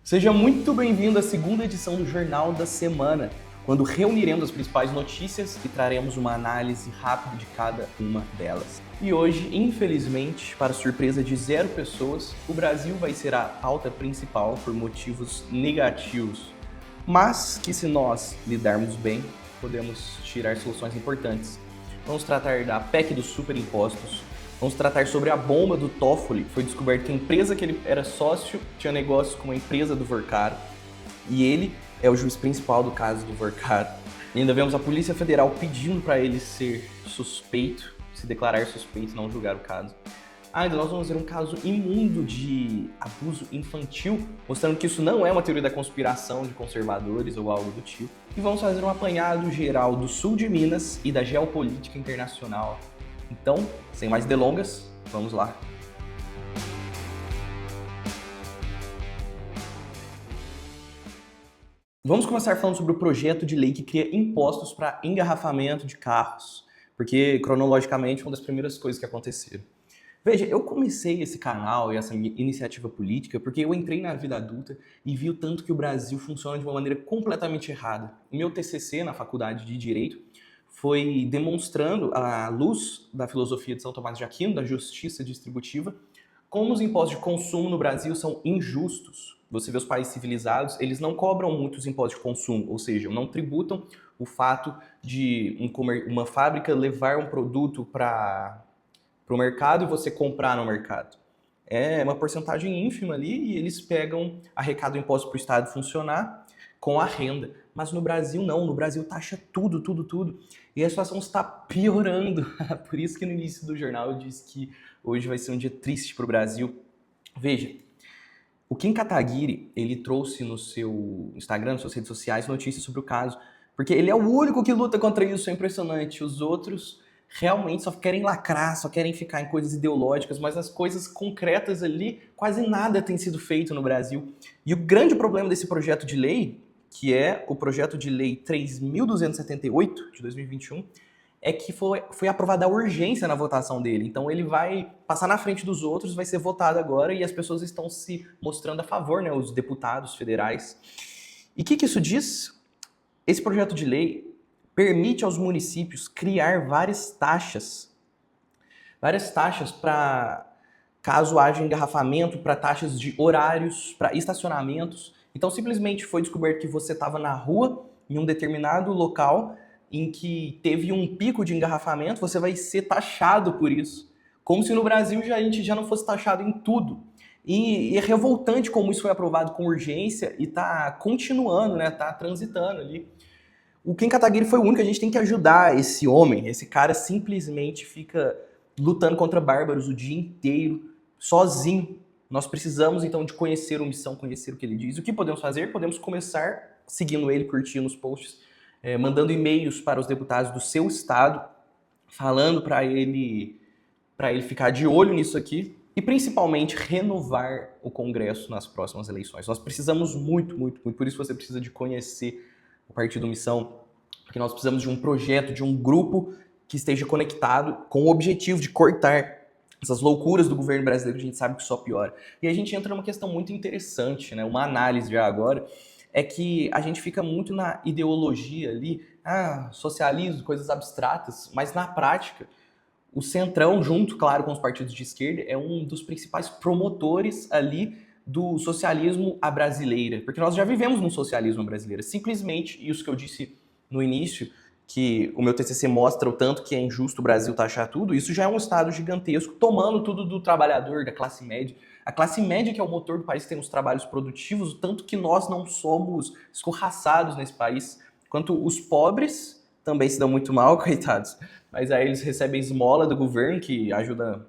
Seja muito bem-vindo à segunda edição do Jornal da Semana, quando reuniremos as principais notícias e traremos uma análise rápida de cada uma delas. E hoje, infelizmente, para surpresa de 0 pessoas, o Brasil vai ser a pauta principal por motivos negativos, mas que se nós lidarmos bem, podemos tirar soluções importantes. Vamos tratar da PEC dos superimpostos. Vamos tratar sobre a bomba do Toffoli. Foi descoberto que a empresa que ele era sócio tinha negócios com a empresa do Vorcaro. E ele é o juiz principal do caso do Vorcaro. E ainda vemos a Polícia Federal pedindo para ele ser suspeito, se declarar suspeito, não julgar o caso. Ainda nós vamos ver um caso imundo de abuso infantil, mostrando que isso não é uma teoria da conspiração de conservadores ou algo do tipo. E vamos fazer um apanhado geral do sul de Minas e da geopolítica internacional. Então, sem mais delongas, vamos lá. Vamos começar falando sobre o projeto de lei que cria impostos para engarrafamento de carros, porque cronologicamente é uma das primeiras coisas que aconteceram. Veja, eu comecei esse canal e essa iniciativa política porque eu entrei na vida adulta e vi o tanto que o Brasil funciona de uma maneira completamente errada. O meu TCC na faculdade de Direito foi demonstrando, à luz da filosofia de São Tomás de Aquino, da justiça distributiva, como os impostos de consumo no Brasil são injustos. Você vê os países civilizados, eles não cobram muitos impostos de consumo, ou seja, não tributam o fato de uma fábrica levar um produto para o mercado e você comprar no mercado. É uma porcentagem ínfima ali e eles arrecadam imposto para o Estado funcionar com a renda. Mas no Brasil não, no Brasil taxa tudo. E a situação está piorando. Por isso que no início do jornal eu disse que hoje vai ser um dia triste para o Brasil. Veja, o Kim Kataguiri, ele trouxe no seu Instagram, nas suas redes sociais, notícias sobre o caso. Porque ele é o único que luta contra isso, é impressionante. Os outros realmente só querem lacrar, só querem ficar em coisas ideológicas, mas as coisas concretas ali, quase nada tem sido feito no Brasil. E o grande problema desse projeto de lei, que é o projeto de lei 3.278 de 2021, é que foi aprovada a urgência na votação dele. Então ele vai passar na frente dos outros, vai ser votado agora e as pessoas estão se mostrando a favor, né, os deputados federais. E o que isso diz? Esse projeto de lei permite aos municípios criar várias taxas para caso haja engarrafamento, para taxas de horários, para estacionamentos. Então, simplesmente foi descoberto que você estava na rua, em um determinado local, em que teve um pico de engarrafamento, você vai ser taxado por isso. Como se no Brasil a gente já não fosse taxado em tudo. E é revoltante como isso foi aprovado com urgência e está continuando, né? Está transitando ali. O Kim Kataguiri foi o único, a gente tem que ajudar esse homem. Esse cara simplesmente fica lutando contra bárbaros o dia inteiro, sozinho. Nós precisamos, então, de conhecer o Missão, conhecer o que ele diz. O que podemos fazer? Podemos começar seguindo ele, curtindo os posts, mandando e-mails para os deputados do seu estado, falando para ele ficar de olho nisso aqui e, principalmente, renovar o Congresso nas próximas eleições. Nós precisamos muito, por isso você precisa de conhecer o Partido Missão, porque nós precisamos de um projeto, de um grupo que esteja conectado com o objetivo de cortar essas loucuras do governo brasileiro que a gente sabe que só piora. E a gente entra numa questão muito interessante, né? Uma análise já agora, é que a gente fica muito na ideologia ali, socialismo, coisas abstratas, mas na prática, o Centrão, junto, claro, com os partidos de esquerda, é um dos principais promotores ali do socialismo à brasileira, porque nós já vivemos num socialismo à brasileira. Simplesmente isso que eu disse no início, que o meu TCC mostra o tanto que é injusto o Brasil taxar tudo, isso já é um Estado gigantesco, tomando tudo do trabalhador, da classe média. A classe média que é o motor do país, que tem os trabalhos produtivos, o tanto que nós não somos escorraçados nesse país, enquanto os pobres também se dão muito mal, coitados, mas aí eles recebem esmola do governo, que ajuda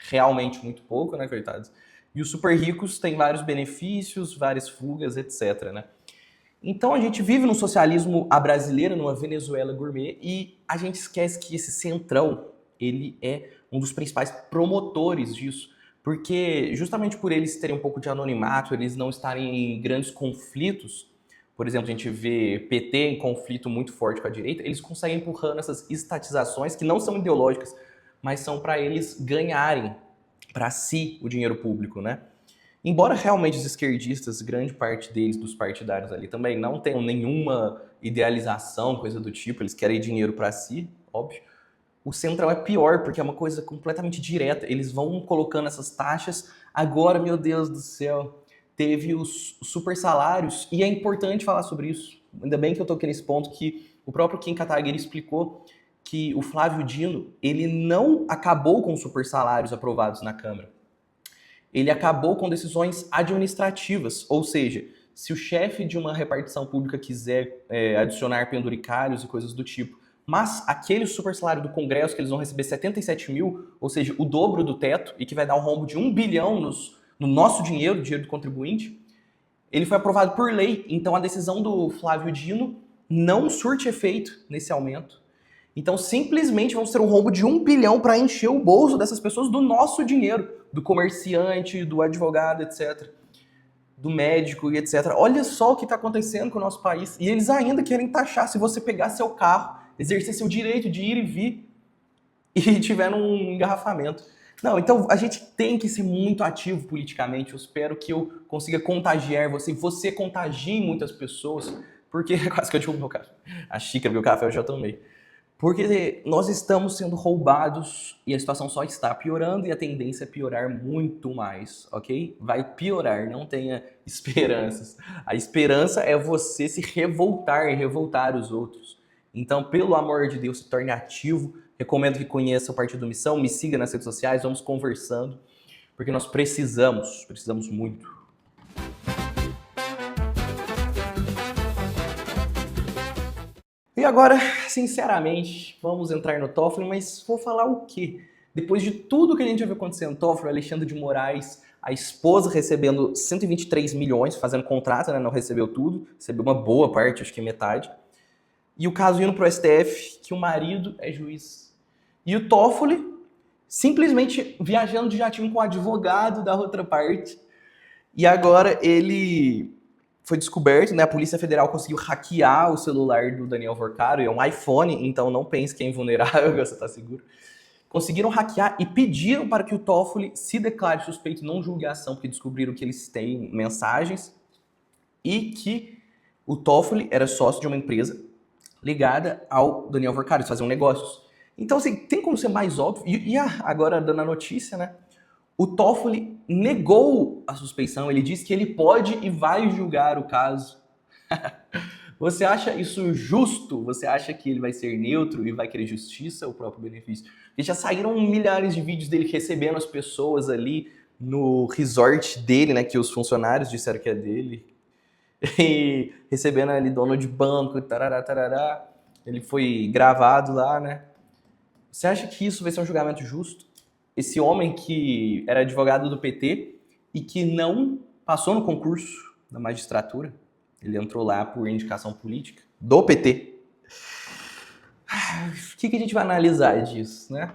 realmente muito pouco, né, coitados? E os super ricos têm vários benefícios, várias fugas, etc, né? Então a gente vive num socialismo à brasileira, numa Venezuela gourmet, e a gente esquece que esse centrão, ele é um dos principais promotores disso, porque justamente por eles terem um pouco de anonimato, eles não estarem em grandes conflitos, por exemplo, a gente vê PT em conflito muito forte com a direita, eles conseguem empurrando essas estatizações que não são ideológicas, mas são para eles ganharem para si o dinheiro público, né? Embora realmente os esquerdistas, grande parte deles, dos partidários ali também, não tenham nenhuma idealização, coisa do tipo, eles querem dinheiro para si, óbvio. O Centrão é pior, porque é uma coisa completamente direta. Eles vão colocando essas taxas. Agora, meu Deus do céu, teve os super salários, e é importante falar sobre isso. Ainda bem que eu toquei nesse ponto, que o próprio Kim Kataguiri explicou que o Flávio Dino, ele não acabou com os super salários aprovados na Câmara. Ele acabou com decisões administrativas, ou seja, se o chefe de uma repartição pública quiser adicionar penduricários e coisas do tipo, mas aquele super salário do Congresso, que eles vão receber 77 mil, ou seja, o dobro do teto, e que vai dar um rombo de 1 bilhão no nosso dinheiro, dinheiro do contribuinte, ele foi aprovado por lei. Então a decisão do Flávio Dino não surte efeito nesse aumento. Então simplesmente vamos ter um rombo de 1 bilhão para encher o bolso dessas pessoas do nosso dinheiro, do comerciante, do advogado, etc., do médico e etc. Olha só o que está acontecendo com o nosso país. E eles ainda querem taxar se você pegar seu carro, exercer seu direito de ir e vir e tiver num engarrafamento. Não, então a gente tem que ser muito ativo politicamente. Eu espero que eu consiga contagiar você, você contagie muitas pessoas, porque quase que eu derrubo meu café. A xícara do café eu já tomei. Porque nós estamos sendo roubados e a situação só está piorando e a tendência é piorar muito mais, ok? Vai piorar, não tenha esperanças. A esperança é você se revoltar e revoltar os outros. Então, pelo amor de Deus, se torne ativo. Recomendo que conheça o Partido Missão, me siga nas redes sociais, vamos conversando, porque nós precisamos muito. E agora, sinceramente, vamos entrar no Toffoli, mas vou falar o quê? Depois de tudo que a gente já viu acontecer no Toffoli, Alexandre de Moraes, a esposa recebendo 123 milhões, fazendo contrato, né? Não recebeu tudo, recebeu uma boa parte, acho que metade. E o caso indo pro STF, que o marido é juiz. E o Toffoli simplesmente viajando de jatinho com o advogado da outra parte. E agora ele foi descoberto, né? A Polícia Federal conseguiu hackear o celular do Daniel Vorcaro, é um iPhone, então não pense que é invulnerável, você tá seguro. Conseguiram hackear e pediram para que o Toffoli se declare suspeito, não julgue a ação, porque descobriram que eles têm mensagens e que o Toffoli era sócio de uma empresa ligada ao Daniel Vorcaro, eles faziam negócios. Então, assim, tem como ser mais óbvio? E agora, dando a notícia, né? O Toffoli negou a suspeição, ele disse que ele pode e vai julgar o caso. Você acha isso justo? Você acha que ele vai ser neutro e vai querer justiça ou próprio benefício? Porque já saíram milhares de vídeos dele recebendo as pessoas ali no resort dele, né? Que os funcionários disseram que é dele. E recebendo ali dono de banco, tarará, tarará. Ele foi gravado lá, né? Você acha que isso vai ser um julgamento justo? Esse homem que era advogado do PT e que não passou no concurso da magistratura, ele entrou lá por indicação política do PT. O que a gente vai analisar disso, né?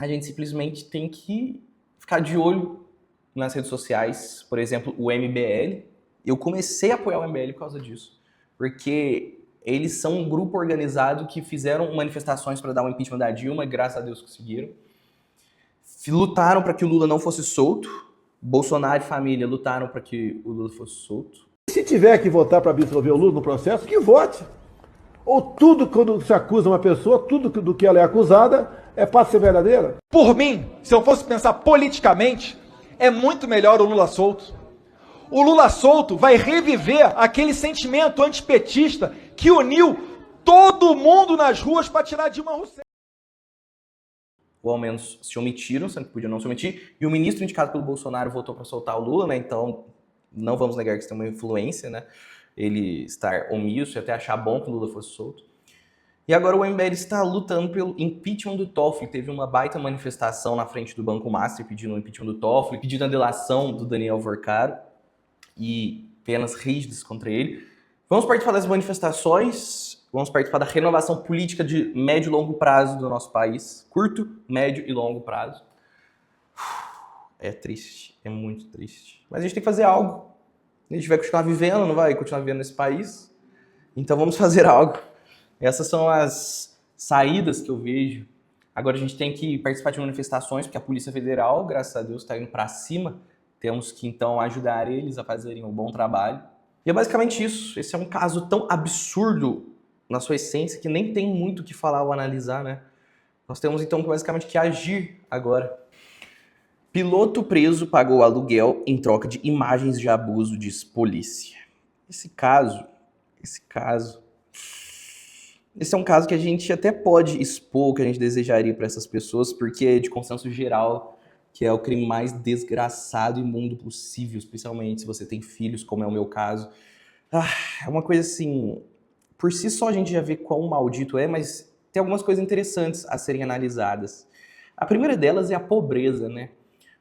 A gente simplesmente tem que ficar de olho nas redes sociais, por exemplo, o MBL. Eu comecei a apoiar o MBL por causa disso, porque eles são um grupo organizado que fizeram manifestações para dar um impeachment da Dilma, e graças a Deus conseguiram. Lutaram para que o Lula não fosse solto. Bolsonaro e família lutaram para que o Lula fosse solto. Se tiver que votar para absolver o Lula no processo, que vote. Ou tudo, quando se acusa uma pessoa, tudo do que ela é acusada é para ser verdadeira? Por mim, se eu fosse pensar politicamente, é muito melhor o Lula solto. O Lula solto vai reviver aquele sentimento antipetista que uniu todo mundo nas ruas para tirar Dilma Rousseff. Ou ao menos se omitiram, sendo que podiam não se omitir. E o ministro indicado pelo Bolsonaro votou para soltar o Lula, né? Então não vamos negar que isso tem uma influência, né? Ele estar omisso e até achar bom que o Lula fosse solto. E agora o MBL está lutando pelo impeachment do Toffoli. Teve uma baita manifestação na frente do Banco Master pedindo o impeachment do Toffoli, pedindo a delação do Daniel Vorcaro e penas rígidas contra ele. Vamos participar das manifestações, vamos participar da renovação política de médio e longo prazo do nosso país. Curto, médio e longo prazo. É triste, é muito triste. Mas a gente tem que fazer algo. A gente vai continuar vivendo, não vai continuar vivendo nesse país? Então vamos fazer algo. Essas são as saídas que eu vejo. Agora a gente tem que participar de manifestações, porque a Polícia Federal, graças a Deus, está indo para cima Temos que, então, ajudar eles a fazerem um bom trabalho. E é basicamente isso. Esse é um caso tão absurdo na sua essência que nem tem muito o que falar ou analisar, né? Nós temos, então, basicamente que agir agora. Piloto preso pagou aluguel em troca de imagens de abuso, diz polícia. Esse é um caso que a gente até pode expor o que a gente desejaria para essas pessoas, porque é de consenso geral que é o crime mais desgraçado e imundo possível, especialmente se você tem filhos, como é o meu caso. É uma coisa assim, por si só a gente já vê quão maldito é, mas tem algumas coisas interessantes a serem analisadas. A primeira delas é a pobreza, né?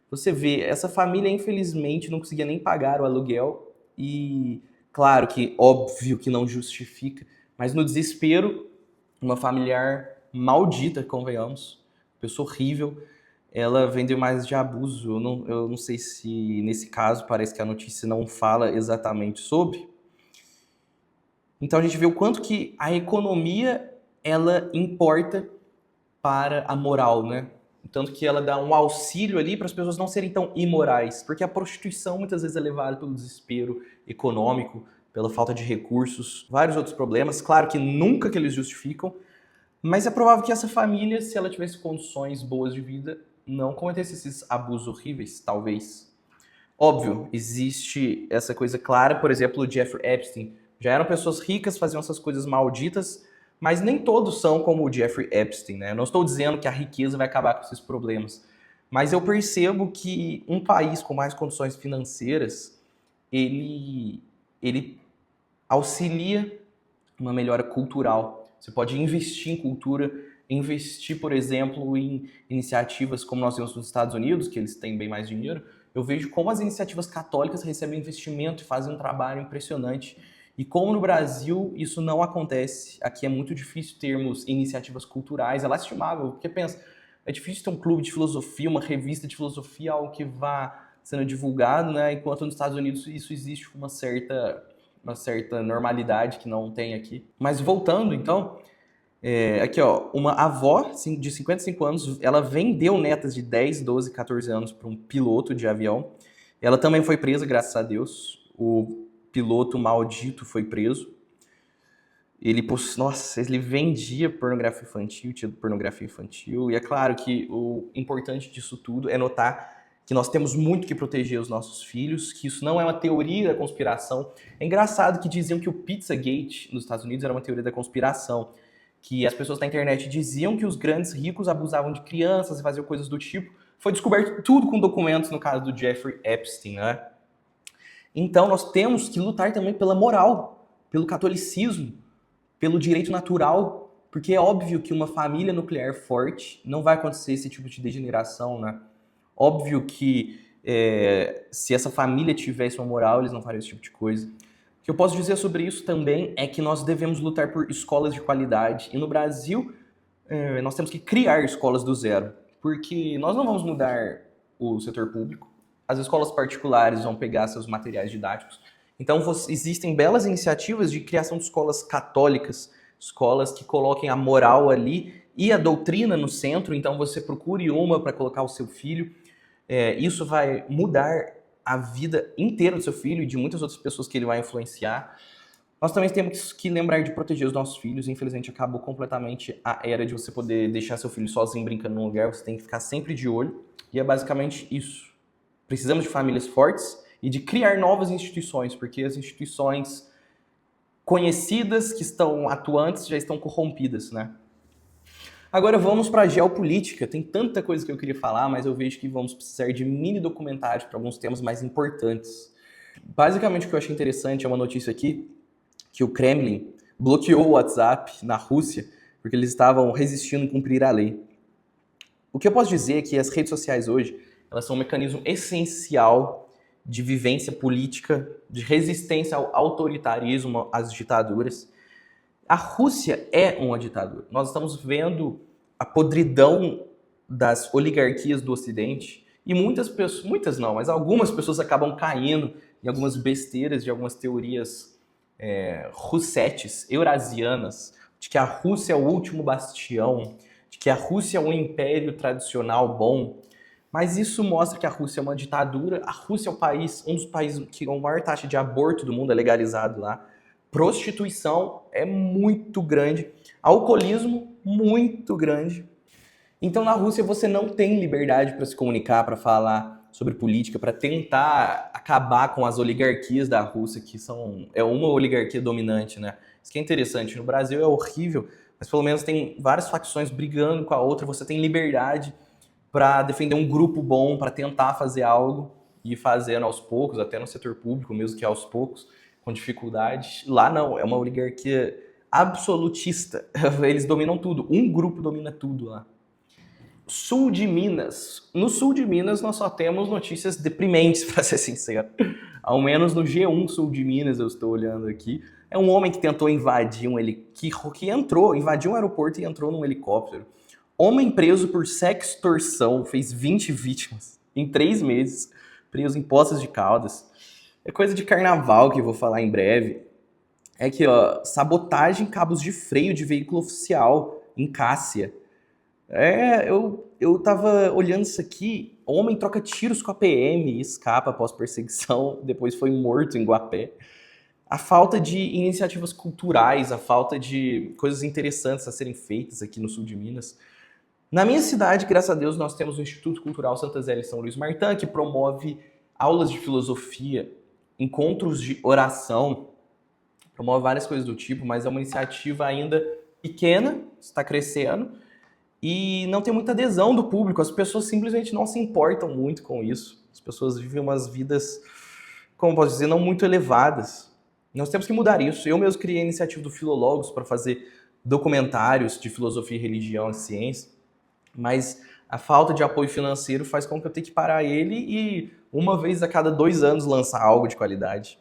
Você vê, essa família infelizmente não conseguia nem pagar o aluguel e, claro que óbvio que não justifica, mas no desespero, uma familiar maldita, convenhamos, pessoa horrível, ela vendeu mais de abuso. Eu não sei se nesse caso parece que a notícia não fala exatamente sobre. Então a gente vê o quanto que a economia ela importa para a moral, né? Tanto que ela dá um auxílio ali para as pessoas não serem tão imorais, porque a prostituição muitas vezes é levada pelo desespero econômico, pela falta de recursos, vários outros problemas. Claro que nunca que eles justificam, mas é provável que essa família, se ela tivesse condições boas de vida, não cometesse esses abusos horríveis, talvez. Óbvio, existe essa coisa clara, por exemplo, o Jeffrey Epstein. Já eram pessoas ricas, faziam essas coisas malditas, mas nem todos são como o Jeffrey Epstein, né? Eu não estou dizendo que a riqueza vai acabar com esses problemas, mas eu percebo que um país com mais condições financeiras, ele auxilia uma melhora cultural. Você pode investir em cultura, investir, por exemplo, em iniciativas como nós temos nos Estados Unidos, que eles têm bem mais dinheiro. Eu vejo como as iniciativas católicas recebem investimento e fazem um trabalho impressionante. E como no Brasil isso não acontece, aqui é muito difícil termos iniciativas culturais, é lastimável, porque pensa, é difícil ter um clube de filosofia, uma revista de filosofia, algo que vá sendo divulgado, né? Enquanto nos Estados Unidos isso existe com uma certa normalidade que não tem aqui. Mas voltando, então, aqui ó, uma avó de 55 anos, ela vendeu netas de 10, 12, 14 anos para um piloto de avião. Ela também foi presa, graças a Deus. O piloto maldito foi preso. Ele vendia pornografia infantil, tinha pornografia infantil. E é claro que o importante disso tudo é notar que nós temos muito que proteger os nossos filhos, que isso não é uma teoria da conspiração. É engraçado que diziam que o Pizzagate nos Estados Unidos era uma teoria da conspiração, que as pessoas na internet diziam que os grandes ricos abusavam de crianças e faziam coisas do tipo. Foi descoberto tudo com documentos no caso do Jeffrey Epstein, né? Então nós temos que lutar também pela moral, pelo catolicismo, pelo direito natural, porque é óbvio que uma família nuclear forte não vai acontecer esse tipo de degeneração, né? Óbvio que se essa família tivesse uma moral, eles não fariam esse tipo de coisa. O que eu posso dizer sobre isso também é que nós devemos lutar por escolas de qualidade. E no Brasil, nós temos que criar escolas do zero. Porque nós não vamos mudar o setor público. As escolas particulares vão pegar seus materiais didáticos. Então existem belas iniciativas de criação de escolas católicas, escolas que coloquem a moral ali e a doutrina no centro. Então você procure uma para colocar o seu filho. Isso vai mudar a vida inteira do seu filho e de muitas outras pessoas que ele vai influenciar. Nós também temos que lembrar de proteger os nossos filhos. Infelizmente acabou completamente a era de você poder deixar seu filho sozinho brincando num lugar. Você tem que ficar sempre de olho. E é basicamente isso. Precisamos de famílias fortes e de criar novas instituições, porque as instituições conhecidas que estão atuantes já estão corrompidas, né? Agora vamos para a geopolítica. Tem tanta coisa que eu queria falar, mas eu vejo que vamos precisar de mini documentários para alguns temas mais importantes. Basicamente o que eu achei interessante é uma notícia aqui, que o Kremlin bloqueou o WhatsApp na Rússia porque eles estavam resistindo em cumprir a lei. O que eu posso dizer é que as redes sociais hoje, elas são um mecanismo essencial de vivência política, de resistência ao autoritarismo, às ditaduras. A Rússia é uma ditadura. Nós estamos vendo a podridão das oligarquias do Ocidente e muitas pessoas, muitas não, mas algumas pessoas acabam caindo em algumas besteiras de algumas teorias russetes, eurasianas, de que a Rússia é o último bastião, de que a Rússia é um império tradicional bom. Mas isso mostra que a Rússia é uma ditadura. A Rússia é um dos países que tem a maior taxa de aborto do mundo, é legalizado lá. Prostituição é muito grande. Alcoolismo, muito grande. Então, na Rússia, você não tem liberdade para se comunicar, para falar sobre política, para tentar acabar com as oligarquias da Rússia, que é uma oligarquia dominante, né? Isso que é interessante. No Brasil é horrível, mas pelo menos tem várias facções brigando com a outra. Você tem liberdade para defender um grupo bom, para tentar fazer algo e ir fazendo aos poucos, até no setor público, mesmo que aos poucos, com dificuldade. Lá não, é uma oligarquia absolutista. Eles dominam tudo. Um grupo domina tudo lá. Sul de Minas. No sul de Minas nós só temos notícias deprimentes, para ser sincero. Ao menos no G1 Sul de Minas, eu estou olhando aqui. É um homem que tentou invadir invadiu um aeroporto e entrou num helicóptero. Homem preso por sextorção, fez 20 vítimas em 3 meses, preso em Poços de Caldas. É coisa de carnaval que eu vou falar em breve. É aqui, ó, sabotagem cabos de freio de veículo oficial em Cássia. Eu tava olhando isso aqui, homem troca tiros com a PM e escapa após perseguição, depois foi morto em Guapé. A falta de iniciativas culturais, a falta de coisas interessantes a serem feitas aqui no sul de Minas. Na minha cidade, graças a Deus, nós temos o Instituto Cultural Santa Zélia e São Luís Martã, que promove aulas de filosofia, encontros de oração, promove várias coisas do tipo, mas é uma iniciativa ainda pequena, está crescendo, e não tem muita adesão do público. As pessoas simplesmente não se importam muito com isso. As pessoas vivem umas vidas, como posso dizer, não muito elevadas. Nós temos que mudar isso. Eu mesmo criei a iniciativa do Filólogos para fazer documentários de filosofia, religião e ciência, mas a falta de apoio financeiro faz com que eu tenha que parar ele e uma vez a cada 2 anos lançar algo de qualidade.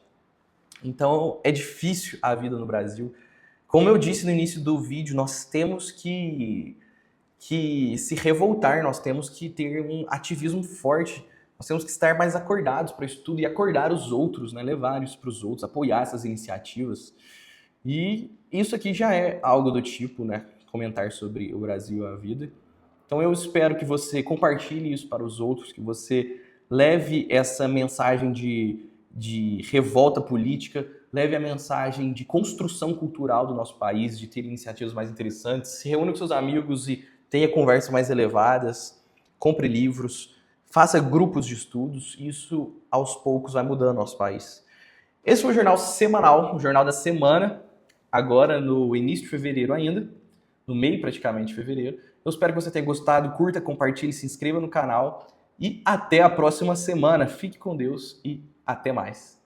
Então é difícil a vida no Brasil. Como eu disse no início do vídeo, nós temos que se revoltar, nós temos que ter um ativismo forte, nós temos que estar mais acordados para isso tudo e acordar os outros, né? Levar isso para os outros, apoiar essas iniciativas. E isso aqui já é algo do tipo, né? Comentar sobre o Brasil e a vida. Então eu espero que você compartilhe isso para os outros, que você leve essa mensagem de revolta política, leve a mensagem de construção cultural do nosso país, de ter iniciativas mais interessantes, se reúna com seus amigos e tenha conversas mais elevadas, compre livros, faça grupos de estudos, isso aos poucos vai mudando o nosso país. Esse foi o Jornal Semanal, o Jornal da Semana, agora no início de fevereiro ainda, no meio praticamente de fevereiro. Eu espero que você tenha gostado, curta, compartilhe, se inscreva no canal e até a próxima semana. Fique com Deus e até mais.